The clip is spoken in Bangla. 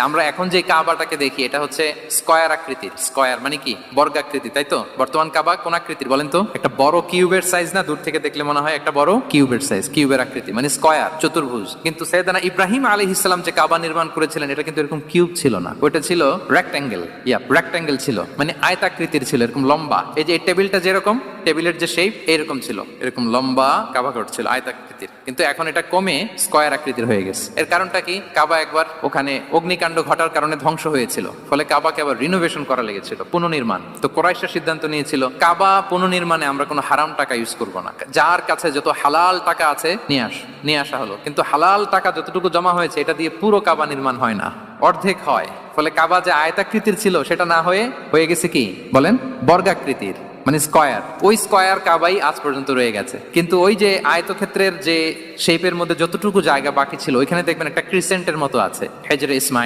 আমরা এখন যে কাবাটাকে দেখি এটা হচ্ছে স্কয়ার আকৃতির। স্কয়ার মানে কি? বর্গাকৃতি, তাই তো? বর্তমান কাবা কোন আকৃতির বলেন তো? একটা বড় কিউবের সাইজ না? দূর থেকে দেখলে মনে হয় একটা বড় কিউবের সাইজ, কিউবের আকৃতি মানে স্কয়ার, চতুর্ভুজ। কিন্তু সাইয়েদনা ইব্রাহিম আলাইহিস সালাম যে কাবা নির্মাণ করেছিলেন এটা কিন্তু এরকম কিউব ছিল না, ওটা ছিল রেক্ট্যাঙ্গেল। রেক্ট্যাঙ্গেল ছিল, মানে আয়তাকৃতির ছিল, এরকম লম্বা। এই যে এই টেবিলটা যেরকম, টেবিলের যে শেপ এরকম ছিল, এরকম লম্বা কাবা ঘর ছিল আয়তাকৃতির। কিন্তু এখন এটা কমে স্কয়ার আকৃতির হয়ে গেছে। এর কারণটা কি? কাবা একবার ওখানে অগ্নিকাণ্ড ঘটার কারণে ধ্বংস হয়েছিল, ফলে কাবাকে আবার রিনোভেশন করা লেগেছিল, পুনর্নির্মাণ। তো কুরাইশরা সিদ্ধান্ত নিয়েছিল কাবা পুনর্নির্মাণে আমরা কোনো হারাম টাকা ইউজ করব না, যার কাছে যত হালাল টাকা আছে নিয়ে আসা হলো। কিন্তু হালাল টাকা যতটুকু জমা হয়েছে এটা দিয়ে পুরো কাবা নির্মাণ হয় না, অর্ধেক হয়। ফলে কাবা যে আয়তাকৃতির ছিল সেটা না হয়ে গেছে কি বলেন? বর্গাকৃতির, মানে স্কয়ার। ওই স্কয়ার কাবাই আজ পর্যন্ত রয়ে গেছে। কিন্তু ওই যে আয়তক্ষেত্রের যে শেপের মধ্যে যতটুকু জায়গা বাকি ছিল ওইখানে দেখবেন একটা ক্রিসেন্টের মতো আছে, হেজরে ইসমাইল।